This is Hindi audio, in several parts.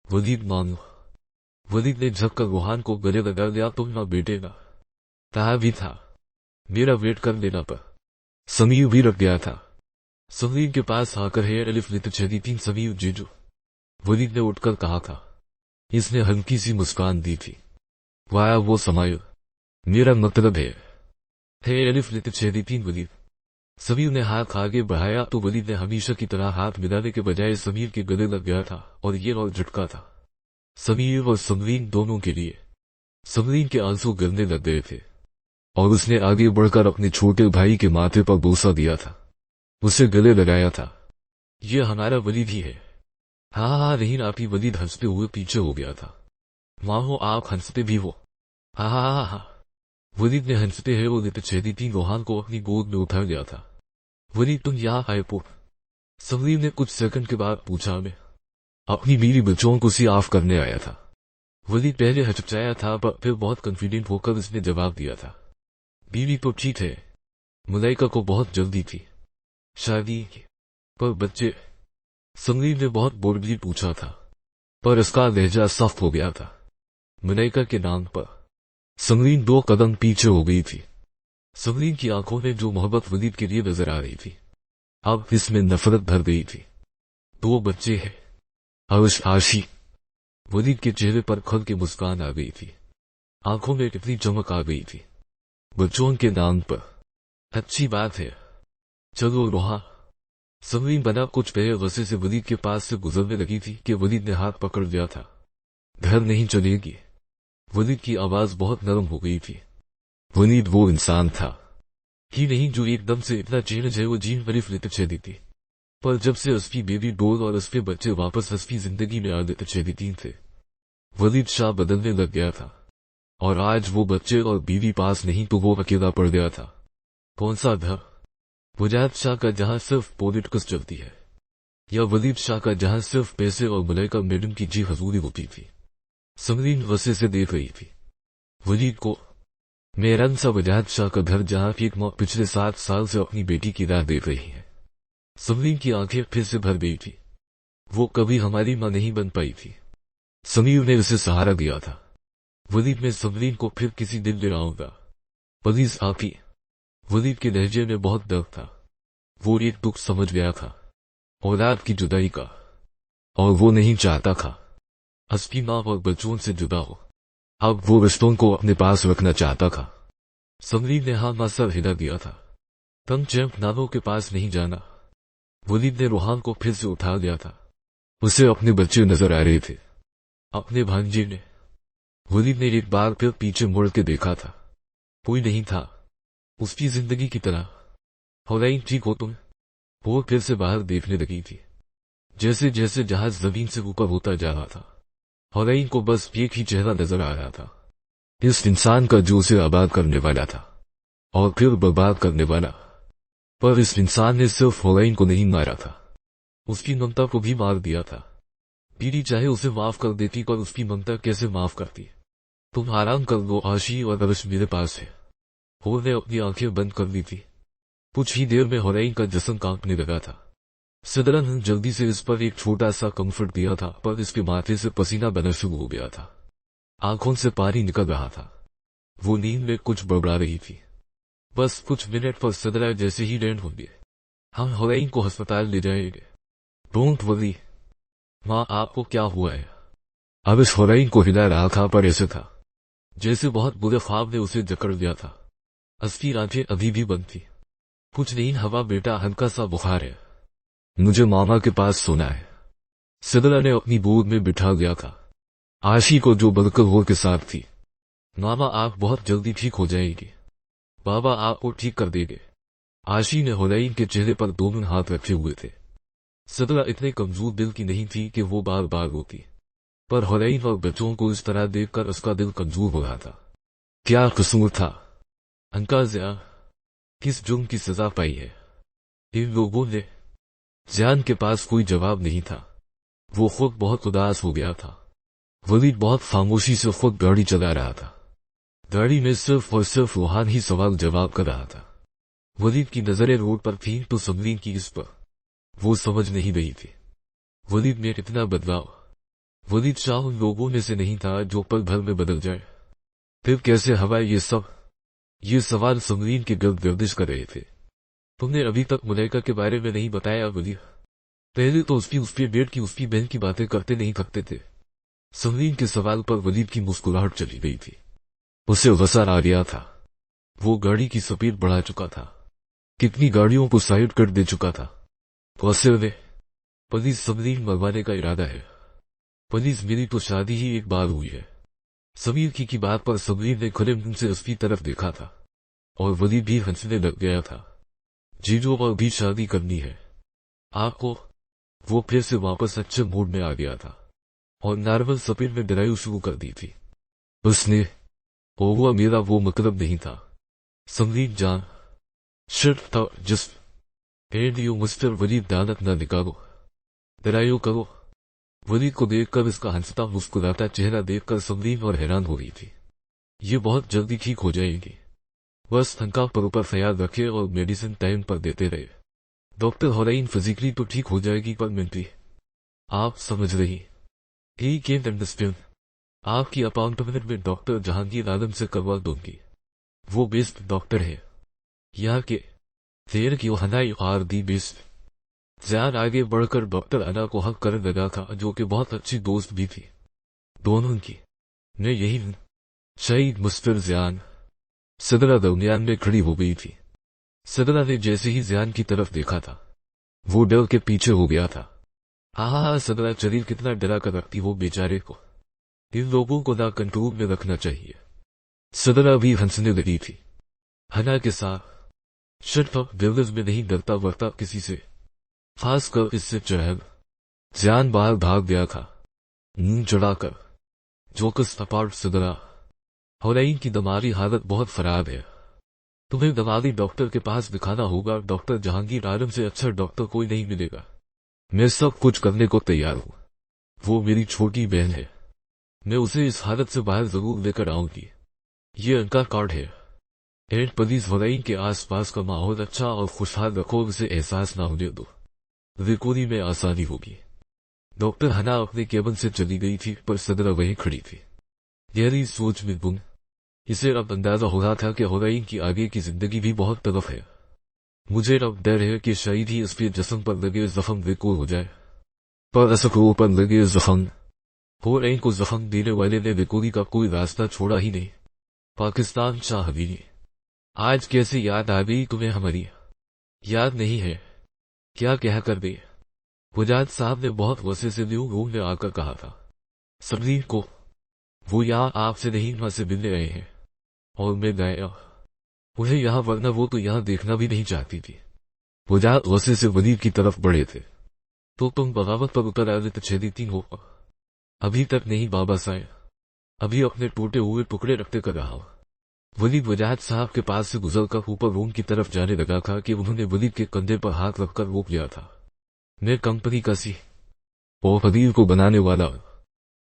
वलीद मानो। वलीद ने झककर रूहान को गले लगा लिया। तुम ना बेटे ना। कहा भी था मेरा वेट कर लेना, पर समीर भी रख गया था। समीर के पास आकर है अलिफ ने छेदी तीन समीर जीजू, वलीद ने उठकर कहा था। इसने हल्की सी मुस्कान दी थी। वाया वो समायो, मेरा मतलब है अलिफ ने छेदी तीन वलीद। समीर ने हाथ आगे बढ़ाया तो वलीद ने हमेशा की तरह हाथ मिलाने के बजाय समीर के गले लग गया था और ये और झटका था समीर और समरीन दोनों के लिए। समरीन के आंसू गिरने लग गए थे और उसने आगे बढ़कर अपने छोटे भाई के माथे पर बोसा दिया था, उसे गले लगाया था। ये हमारा वलीद ही है। हाँ नहीं आपी। वलीद हंसते हुए पीछे हो गया था। माँ हो आप हंसते भी हो। हाँ। वलीद ने हंसते हुए वो छेदी तीन रोहान को अपनी गोद में उठा लिया था। वलीद तुम यहाँ आए पो? समरीन ने कुछ सेकंड के बाद पूछा। मैं अपनी बीवी बच्चों को साफ करने आया था। वलीद पहले हचमचाया था पर फिर बहुत कॉन्फिडेंट होकर उसने जवाब दिया था। बीवी तो ठीक है, मुलाइका को बहुत जल्दी थी शादी की, पर बच्चे? समरीन ने बहुत बोल्डली पूछा था पर उसका लहजा सख्त हो गया था। मुलाइका के नाम पर समरीन 2 कदम पीछे हो गई थी। समरीन की आंखों में जो मोहब्बत वलीद के लिए नजर आ रही थी, अब इसमें नफरत भर गई थी। 2 बच्चे हैं हर्ष आशी। वलीद के चेहरे पर खुल के मुस्कान आ गई थी, आंखों में कितनी चमक आ गई थी। बच्चों के नाम पर अच्छी बात है, चलो रोहा। समरीन बना कुछ पहले गुस्से से वलीद के पास से गुजरने लगी थी कि वलीद ने हाथ पकड़ लिया था। घर नहीं चलेगी। वलीद की आवाज बहुत नरम हो गई थी। वलीद वो इंसान था ही नहीं जो एकदम से इतना चेंज है। वो जीन बरीफ लेते छेदी थी, पर जब से उसकी बेबी डोल और उसके बच्चे वापस उसकी जिंदगी में आ देते छेदी तीन थे, वलीद शाह बदलने लग गया था। और आज वो बच्चे और बीवी पास नहीं तो वो अकेला पड़ गया था। कौन सा घर? वजाहत शाह का जहां सिर्फ पॉलिटिक्स चलती है, या वलीद शाह का जहां सिर्फ पैसे और मलाइका मैडम की जी हजूरी होती थी? समरीन गुस्से से देख रही थी वलीद को। मेरन सा वजाहत शाह का घर जहां एक माँ पिछले 7 साल से अपनी बेटी की राह देख रही है। समरीन की आंखें फिर से भर गई थी। वो कभी हमारी मां नहीं बन पाई थी। समीर ने उसे सहारा दिया था। वलीद में समरीन को फिर किसी दिन ले आऊंगा, प्लीज आप ही। वलीद के लहजे में बहुत दर्द था। वो एक दुख समझ गया था, औलाद की जुदाई का, और वो नहीं चाहता था उसकी मां और बच्चों से जुदा हो। अब वो रिश्तों को अपने पास रखना चाहता था। समरीन ने हाँ मां सर हिला दिया था। तुम चैंप नानों के पास नहीं जाना। वलीद ने रोहान को फिर से उठा लिया था। उसे अपने बच्चे नजर आ रहे थे, अपने भांजे ने। वलीद ने एक बार फिर पीछे मुड़ के देखा था। कोई नहीं था उसकी जिंदगी की तरह। हुरैन ठीक हो तुम? वो फिर से बाहर देखने लगी थी। जैसे जैसे जहाज जमीन से ऊपर होता जा रहा था, हुरैन को बस एक ही चेहरा नजर आ रहा था, इस इंसान का जो उसे आबाद करने वाला था और फिर बर्बाद करने वाला। पर इस इंसान ने सिर्फ हुरैन को नहीं मारा था, उसकी ममता को भी मार दिया था। बीवी चाहे उसे माफ कर देती, पर उसकी ममता कैसे माफ करती? तुम आराम कर लो आशी, और अरश मेरे पास है। होर ने अपनी आंखें बंद कर ली थी। कुछ ही देर में हुरैन का जिस्म कांपने लगा था। सदरन ने जल्दी से इस पर एक छोटा सा कंफर्ट दिया था, पर इसके माथे से पसीना बहना शुरू हो गया था। आंखों से पानी निकल रहा था। वो नींद में कुछ बड़बड़ा रही थी। बस कुछ मिनट पर सदरा जैसे ही लैंड होंगे, हम हुरैन को अस्पताल ले जाएंगे। Don't worry. मां आपको क्या हुआ है? अब इस हुरैन को हिला रहा था, पर ऐसे था जैसे बहुत बुरे ख्वाब ने उसे जकड़ लिया था। उसकी आंखें अभी भी बंद थी। कुछ नहीं हवा बेटा, हल्का सा बुखार है। मुझे मामा के पास सोना है। सदरा ने अपनी गोद में बिठा गया था आशी को, जो बदकर होर के साथ थी। मामा आप बहुत जल्दी ठीक हो जाएगी, बाबा आपको ठीक कर देंगे। आशी ने हुरैन के चेहरे पर दोनों हाथ रखे हुए थे। सदरा इतने कमजोर दिल की नहीं थी कि वो बार बार रोती, पर हुरैन और बच्चों को इस तरह देखकर उसका दिल कमजोर हो रहा था। क्या कसूर था अंकल? ज़िया किस जुर्म की सजा पाई है इन लोगों ने? ज़ियान के पास कोई जवाब नहीं था। वो खुद बहुत उदास हो गया था। वलीद बहुत खामोशी से खुद गाड़ी चला रहा था। गाड़ी में सिर्फ और सिर्फ रूहान ही सवाल जवाब कर रहा था। वलीद की नजरें रोड पर थीं तो समरीन की इस पर। वो समझ नहीं रही थी वलीद में कितना बदलाव, वलीद शाह उन लोगों में से नहीं था जो पल भर में बदल जाए। फिर कैसे हवा ये सवाल समरीन के गिर्द गर्दिश कर रहे थे। तुमने अभी तक मुलैका के बारे में नहीं बताया वलीद। पहले तो उसकी बेट की उसकी बहन की बातें करते नहीं थकते थे। समरीन के सवाल पर वलीद की मुस्कुराहट चली गई थी। उसे वसार आ गया था। वो गाड़ी की स्पीड बढ़ा चुका था, कितनी गाड़ियों को साइड कर दे चुका था। प्लीज समरीन मरवाने का इरादा है। प्लीज मेरी तो शादी ही एक बार हुई है। समीर की बात पर समरीन ने खुले मुंह से उसकी तरफ देखा था और वलीद भी हंसने लग गया था। जीजो पर भी शादी करनी है आपको। वो फिर से वापस अच्छे मूड में आ गया था और नॉर्मल स्पीड में ड्राइव शुरू कर दी थी। उसने हुआ मेरा वो मतलब नहीं था समरीन जान। शिट था just and you mister Waleed दानत न निकालो, ड्राइव करो। वलीद को देखकर इसका हंसता मुस्कुराता चेहरा देखकर समरीन और हैरान हो रही थी। ये बहुत जल्दी ठीक हो जाएगी, बस थका पर ऊपर ख्याल रखे और मेडिसिन टाइम पर देते रहे। डॉक्टर होराइन फिजिकली तो ठीक हो जाएगी पर मेंटली आप समझ रही। ही केम अंडरस्टैंड। आपकी अपॉइंटमेंट में डॉक्टर जहांगीर आलम से करवा दूंगी। वो बेस्ट डॉक्टर है यहाँ के। देर की हनाई आर दी बेस्ट। ज़ियान आगे बढ़कर डॉक्टर अना को हक करने लगा था जो कि बहुत अच्छी दोस्त भी थी दोनों की। मैं यही हूं शहीद मिस्टर ज़ियान। सदरा दरमियान में खड़ी हो गई थी। सदरा ने जैसे ही ज़ियान की तरफ देखा था वो डर के पीछे हो गया था। हाँ सदरा शरीर कितना डरा कर रखती हो बेचारे को। इन लोगों को ना कंट्रोल में रखना चाहिए। सदरा भी हंसने लगी थी। हना के साथ शट अप बिल्डर्स में नहीं डरता वरता किसी से, खासकर इससे चहल। ज़ियान बाहर भाग गया था मुंह चढ़ाकर। जोकस अपार्ट सदरा। होराइन की दमारी हालत बहुत खराब है। तुम्हें दमारी डॉक्टर के पास दिखाना होगा। डॉक्टर जहांगीर आलम से अच्छा डॉक्टर कोई नहीं मिलेगा। मैं सब कुछ करने को तैयार हूं। वो मेरी छोटी बहन है। मैं उसे इस हालत से बाहर जरूर लेकर आऊंगी। ये उनका कार्ड है। एंड प्लीज होराइन के आसपास का माहौल अच्छा और खुशहाल रखो, उसे एहसास ना होने दो। रिकवरी में आसानी होगी। डॉक्टर हना अपने केबिन से चली गई थी पर सदरा वहीं खड़ी थी गहरी सोच में गुम। इसे अब अंदाजा हो रहा था कि होराइन की आगे की जिंदगी भी बहुत तरफ है। मुझे अब डर है कि शायद ही इसके जिस्म पर लगे जख्म रिकवर हो जाए। पर असकों पर लगे जख्म। होराइन को जख्म देने वाले ने रिकवरी का कोई रास्ता छोड़ा ही नहीं। पाकिस्तान शाह हवीली। आज कैसे याद आ गई तुम्हें हमारी? याद नहीं है क्या कह कर दे? वजाद साहब ने बहुत गुस्से से न्यू रूम में आकर कहा था समरीन को। वो यहाँ आपसे नहीं मां से मिलने आए हैं और मैं गया उन्हें यहाँ, वरना वो तो यहाँ देखना भी नहीं चाहती थी। वजाद गुस्से से वलीद की तरफ बढ़े थे। तो तुम बगावत पर उतर आने तछेदी हो? अभी तक नहीं बाबा साहब, अभी अपने टूटे हुए टुकड़े रखते कर रहा हूं। वलीद वजाहत साहब के पास से गुजरकर ऊपर रूम की तरफ जाने लगा था कि उन्होंने वलीद के कंधे पर हाथ रखकर रोक लिया था। मैं कंपनी का सी और फदील को बनाने वाला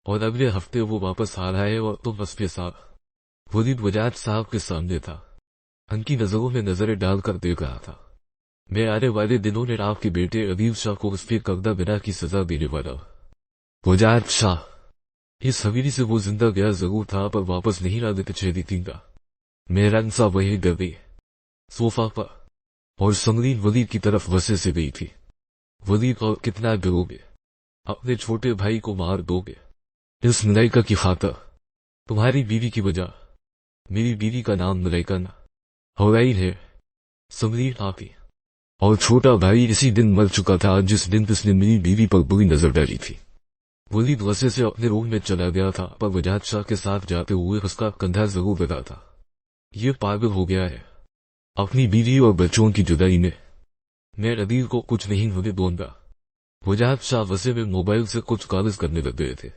और अगले हफ्ते वो वापस आ रहा है और तुम बस के साथ। वलीद वजाहत साहब के सामने था, उनकी नजरों में नजरें डालकर देख रहा था। मैं आने वाले दिनों में आपके बेटे अदील शाह को उसके कब्जा बिना की सजा देने वाला। वजाहत शाह। इस हवेली से वो जिंदा गया जरूर था पर वापस नहीं ला देते छेदी तींगा। मेहरान सा वही डर गई सोफा पर और समरीन वलीद की तरफ वसे से गई थी। वलीद और कितना डरोगे? अपने छोटे भाई को मार दोगे इस मलाइका की खातर? तुम्हारी बीवी की वजह। मेरी बीवी का नाम मलाइका ना होराइन है समरीन आपी, और छोटा भाई इसी दिन मर चुका था जिस दिन उसने मेरी बीवी पर बुरी नजर डाली थी। वलीद गुस्से से अपने रूम में चला गया था पर वजाहत शाह के साथ जाते हुए उसका कंधा जरूर लगा था। ये पागल हो गया है अपनी बीवी और बच्चों की जुदाई में। मैं अदील को कुछ नहीं होने दूंगा। वजाहत शाह वसे में मोबाइल से कुछ कॉल्स करने लग गए थे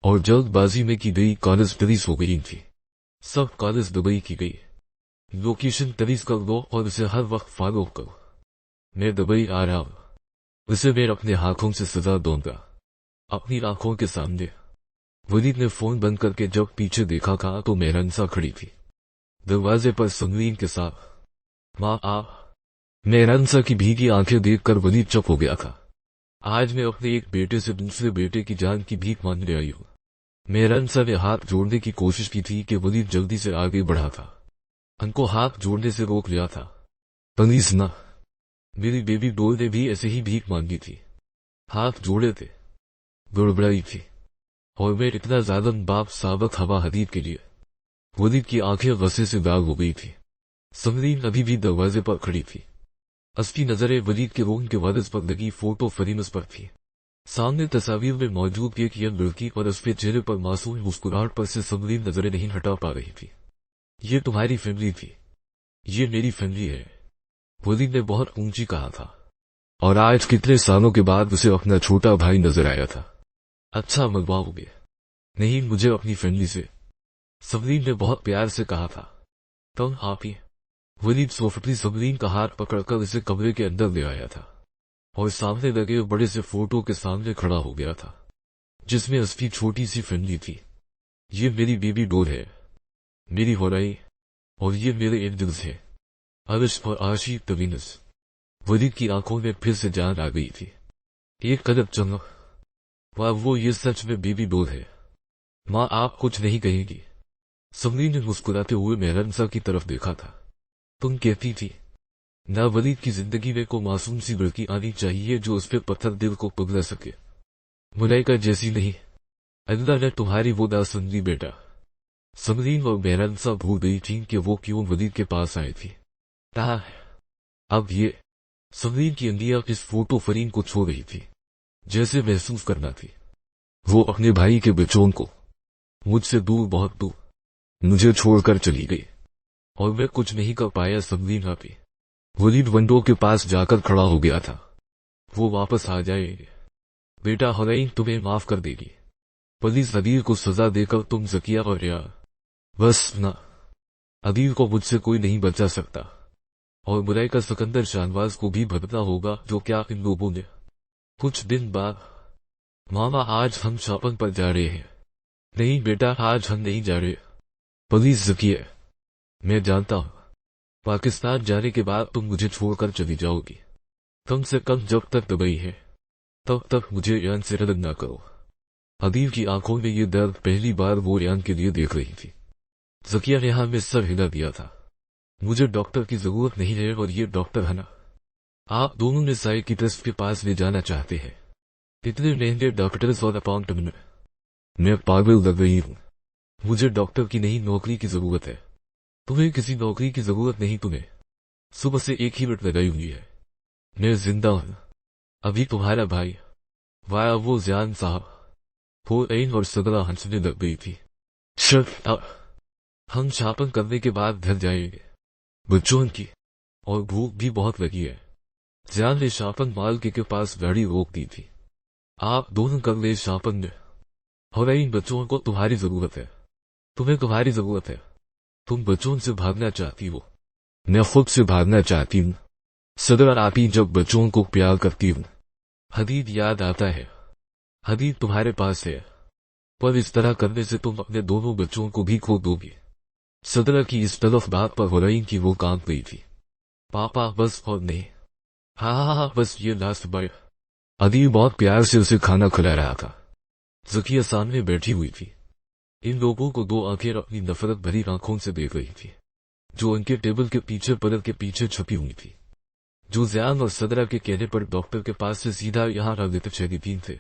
और जल्दबाजी में की गई कॉल्स ट्रेस हो गई थी। सब कॉल्स दुबई की गई। लोकेशन ट्रेस कर दो और उसे हर वक्त फॉलो करो। मैं दुबई आ रहा हूं, उसे मैं अपने हाथों से सजा दूंगा अपनी आंखों के सामने। वलीद ने फोन बंद करके जब पीछे देखा था तो मेहरानसा खड़ी थी दरवाजे पर समरीन के साथ। माँ आ। मेहरानसा की भीगी आंखें देखकर वलीद चुप हो गया था। आज मैं अपने एक बेटे से दूसरे बेटे की जान की भीख मांगने आई हूँ। मेहरनसा ने हाथ जोड़ने की कोशिश की थी कि वलीद जल्दी से आगे बढ़ा था। उनको हाथ जोड़ने से रोक लिया था। प्लीज ना। मेरी बेबी डॉल ने भी ऐसे ही भीख मांगी थी, हाथ जोड़े थे, बड़बड़ाई थी, और मैं इतना ज्यादा बाप साबक हवा हदीद के लिए। वलीद की आंखें गुस्से से दाग हो गई थी। समरीन अभी भी दरवाजे पर खड़ी थी। उसकी नजरें वलीद के रूम के वारिस पर लगी फोटो फ्रेम्स पर थी। सामने तस्वीर में मौजूद एक यंग लड़की और उसके चेहरे पर मासूम मुस्कुराहट पर से समरीन नजरें नहीं हटा पा रही थी। ये तुम्हारी फैमिली थी, ये मेरी फैमिली है, वलीद ने बहुत ऊंची कहा था। और आज कितने सालों के बाद उसे अपना छोटा भाई नजर आया था। अच्छा मगवाओगे? नहीं, मुझे अपनी फैमिली से, समरीन ने बहुत प्यार से कहा था। तुम हाफी। वलीद सोफती समरीन का हाथ पकड़कर उसे कमरे के अंदर ले आया था और सामने लगे बड़े से फोटो के सामने खड़ा हो गया था, जिसमें उसकी छोटी सी फैमिली थी। ये मेरी बेबी डॉल है, मेरी होराई, और ये मेरे एंजल्स है, अर्श और आशी तवीनस। वलीद की आंखों में फिर से जान आ गई थी। एक कदम चलो। वाह, वो ये सच में बेबी डॉल है। माँ, आप कुछ नहीं कहेगी? समरीन ने मुस्कुराते हुए मेहरनसा की तरफ देखा था। तुम कहती थी ना, वलीद की जिंदगी में को मासूम सी लड़की आनी चाहिए जो उस पे पत्थर दिल को पिघला सके, मुलाइका जैसी नहीं। अल्लाह ने तुम्हारी वो ना सुन बेटा। समरीन और मेहरनसा भूल गई थी कि वो क्यों वलीद के पास आई थी। अब ये समरीन की अंगियां इस फोटो फ्रेम को छो रही थी, जैसे महसूस करना थी वो अपने भाई के बच्चों को मुझसे दूर, बहुत दूर, मुझे छोड़कर चली गई और मैं कुछ नहीं कर पाया। समरीन हापी। वलीद विंडो के पास जाकर खड़ा हो गया था। वो वापस आ जाएंगे बेटा, हुनैन तुम्हें माफ कर देगी। प्लीज अदील को सजा देकर तुम जकिया और या बस ना। अदील को मुझसे कोई नहीं बचा सकता, और बुराई का सिकंदर शाहनवाज को भी भगना होगा। जो क्या इन लोगों ने। कुछ दिन बाद, मामा आज हम शॉपिंग पर जा रहे हैं। नहीं बेटा, आज हम नहीं जा रहे। प्लीज जकिया, मैं जानता हूं पाकिस्तान जाने के बाद तुम मुझे छोड़कर चली जाओगी। कम से कम जब तक दुबई है तब तक मुझे यान से रद्द ना करो। अदील की आंखों में ये दर्द पहली बार वो यान के लिए देख रही थी। जकिया ने हाँ में सर हिला दिया था। मुझे डॉक्टर की जरूरत नहीं है, और ये डॉक्टर है ना, आप दोनों ने साइकियाट्रिस्ट के पास ले जाना चाहते हैं। इतने महंगे डॉक्टर्स और अपॉइंटमेंट। मैं पागल लग रही हूं। मुझे डॉक्टर की नहीं, नौकरी की जरूरत है। तुम्हें किसी नौकरी की जरूरत नहीं। तुम्हें सुबह से एक ही मिनट लगाई हुई है। मैं जिंदा हूं। अभी तुम्हारा भाई, वाया वो जान साहब, हुनैन और सदरा हंसने लग गई थी। हम शॉपिंग करने के बाद घर जाएंगे। बच्चों की और भूख भी बहुत लगी है। जान ने शॉपिंग मॉल के पास गाड़ी रोक दी थी। आप दोनों कर ले शॉपिंग में। हुनैन, बच्चों को तुम्हारी जरूरत है। तुम्हें तुम्हारी जरूरत है। तुम बच्चों से भागना चाहती हो। मैं खुद से भागना चाहती हूँ। सदर आपी जब बच्चों को प्यार करती हूँ, हदीद याद आता है। हदीद तुम्हारे पास है, पर इस तरह करने से तुम अपने दोनों बच्चों को भी खो दोगे। सदरा की इस तरफ बात पर हुनैन की वो कांप गई थी। पापा बस, और नहीं। हाँ, बस ये लास्ट बाइट। हदीद बहुत प्यार से उसे खाना खिला रहा था। जकिया सामने बैठी हुई थी। इन लोगों को दो आंखें अपनी नफरत भरी आंखों से देख रही थी, जो उनके टेबल के पीछे पर्दे के पीछे छुपी हुई थी। जो ज़ियान और सदरा के कहने पर डॉक्टर के पास से सीधा यहाँ रागिब शरीफीन थे,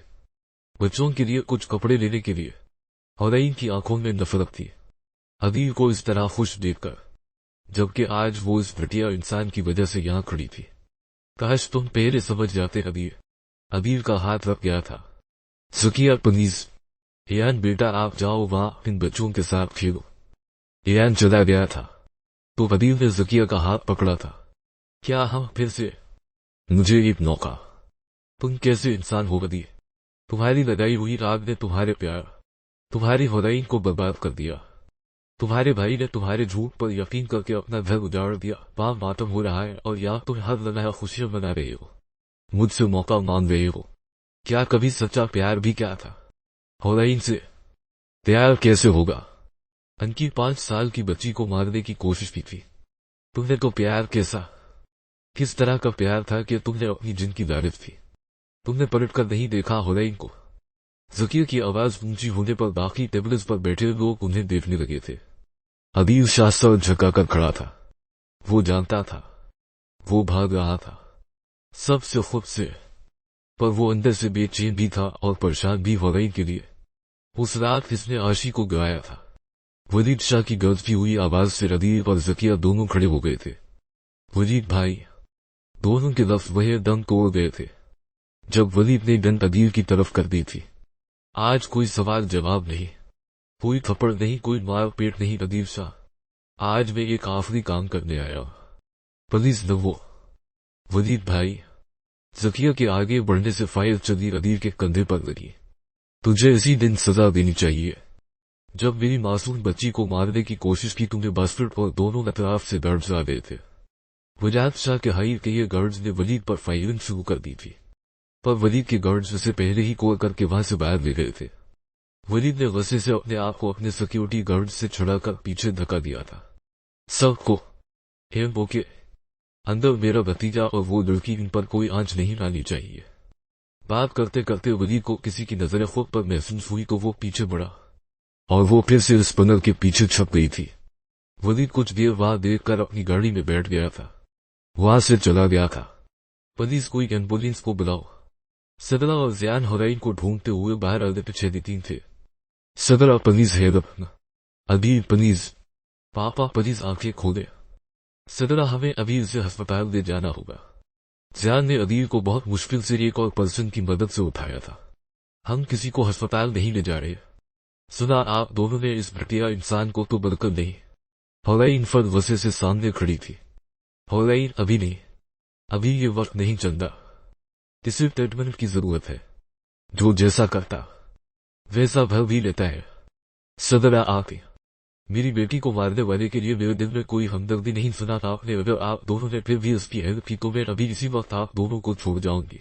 बच्चों के लिए कुछ कपड़े लेने के लिए। हुनैन की आंखों में नफरत थी अदील को इस तरह खुश देखकर, जबकि आज वो इस घटिया इंसान की वजह से यहाँ खड़ी थी। काश तुम पहले समझ जाते अदील। अदील का हाथ रख गया था। जकिया प्लीज। यान बेटा, आप जाओ वहां इन बच्चों के साथ खेलो। यान चला गया था तो अदील ने जकिया का हाथ पकड़ा था। क्या हम फिर से? मुझे एक मौका। तुम कैसे इंसान हो अदील? तुम्हारी लगाई हुई राग ने तुम्हारे प्यार, तुम्हारी हुनैन को बर्बाद कर दिया। तुम्हारे भाई ने तुम्हारे झूठ पर यकीन करके अपना घर उजाड़ दिया। वहां मातम हो रहा है और यहाँ तुम हर लम्हा खुशियां मना रहे हो, मुझसे मौका मांग रहे हो। क्या कभी सच्चा प्यार भी क्या था? हुनैन से प्यार कैसे होगा? उनकी 5 साल की बच्ची को मारने की कोशिश की थी। तुमने तो प्यार कैसा, किस तरह का प्यार था कि तुमने अपनी जिंदगी दारिफ थी। तुमने पलटकर नहीं देखा हुरैन को? जकिया की आवाज ऊंची होने पर बाकी टेबल्स पर बैठे लोग उन्हें देखने लगे थे। अदील शाह सर झुकाकर खड़ा था। वो जानता था वो भाग रहा था सबसे खुद से, पर वो अंदर से बेचैन भी था और परेशान भी हुरैन के लिए। उस रात किसने आशी को गिराया था? वलीद शाह की गरजती हुई आवाज से अदील और जकिया दोनों खड़े हो गए थे। वलीद भाई, दोनों के लफ्ज वह दम तोड़ गए थे जब वलीद ने गन अदील की तरफ कर दी थी। आज कोई सवाल जवाब नहीं, कोई थप्पड़ नहीं, कोई मार पेट नहीं अदील शाह, आज मैं एक आखिरी काम करने आया। प्लीज न वो। वलीद भाई, जकिया के आगे बढ़ने से फायर चली अदील के कंधे पर लगी। तुझे इसी दिन सजा देनी चाहिए जब मेरी मासूम बच्ची को मारने की कोशिश की तुमने बास्केट और दोनों अतराफ से गार्ड्स आ गए थे। वजाद शाह के हाई के ये गार्ड्स ने वलीद पर फायरिंग शुरू कर दी थी, पर वलीद के गार्ड्स उसे पहले ही कोर करके वहां से बाहर ले गए थे। वलीद ने गुस्से से अपने आप को अपने सिक्योरिटी गार्ड्स से छुड़ाकर पीछे धक्का दिया था। सबको के अंदर मेरा भतीजा और वो लड़की, इन पर कोई आंच नहीं लानी चाहिए। बात करते करते वलीद को किसी की नजर खुद पर महसूस हुई तो वो पीछे बढ़ा और वो फिर से उस पनल के पीछे छप गई थी। वलीद कुछ देर वहां देखकर अपनी गाड़ी में बैठ गया था, वहां से चला गया था। पुलिस, कोई एम्बुलेंस को बुलाओ। सदरा और ज़ियान हुरैन को ढूंढते हुए बाहर आगे पीछे दिन थे। सदरा, पुलिस है अभी पुलिस। पापा, पुलिस आंखें खोले। सदरा, हमें अभी उसे अस्पताल ले जाना होगा। ज़ियान ने अदील को बहुत मुश्किल से एक और पर्सन की मदद से उठाया था। हम किसी को अस्पताल नहीं ले जा रहे। सुना आप दोनों ने इस घटिया इंसान को तो बिल्कुल नहीं। हुरैन फर्द गुस्से से सामने खड़ी थी। हुरैन, अभी नहीं, अभी ये वक्त नहीं चलता। किसी ट्रीटमेंट की जरूरत है। जो जैसा करता वैसा भर भी लेता है। सदरा आके मेरी बेटी को मारने वाले के लिए मेरे दिल में कोई हमदर्दी नहीं। सुना आपने, अगर आप दोनों ने फिर भी उसकी हेल्प की तो मैं अभी इसी वक्त आप दोनों को छोड़ जाऊंगी,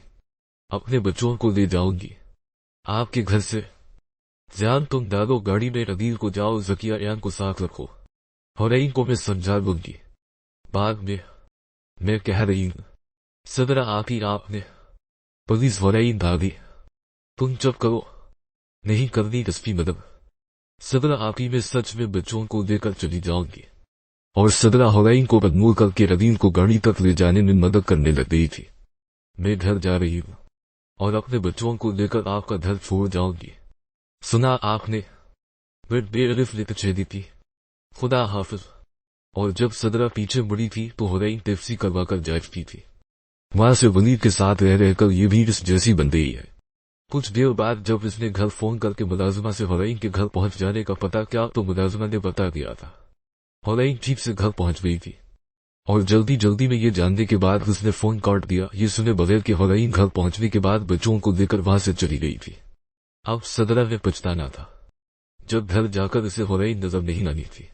अपने बच्चों को ले जाऊंगी आपके घर से। ज़ियान, तुम डालो गाड़ी में, अदील को जाओ, जकिया यान को साथ रखो। हुरैन को मैं समझा लूंगी बाद में, मैं कह रही हूं। सदरा आकी, आपने पुलिस। हुरैन दादी, तुम चुप करो, नहीं करनी इसकी मदद। सदरा आकी, मैं सच में बच्चों को लेकर चली जाऊंगी। और सदरा हुरैन को बदमूल करके अदील को गाड़ी तक ले जाने में मदद करने लग गई थी। मैं घर जा रही हूं और अपने बच्चों को लेकर आपका घर छोड़ जाऊंगी। सुना आपने, मैं बेअरिफ लेकर चली थी। खुदा हाफिज। और जब सदरा पीछे मुड़ी थी तो हुरैन टैक्सी करवाकर जाती थी। वहां से वलीद के साथ रह रहकर ये भी इस जैसी बन गई है। कुछ देर बाद जब इसने घर फोन करके मुलाजिमा से हुरैन के घर पहुंच जाने का पता किया तो मुलाजिमा ने बता दिया था। हुरैन ठीक से घर पहुंच गई थी और जल्दी जल्दी में ये जानने के बाद उसने फोन काट दिया, ये सुने बगैर कि हुरैन घर पहुंचने के बाद बच्चों को लेकर वहां से चली गई थी। अब सदरा ने पछताना था जब घर जाकर इसे हुरैन नजर नहीं आनी थी।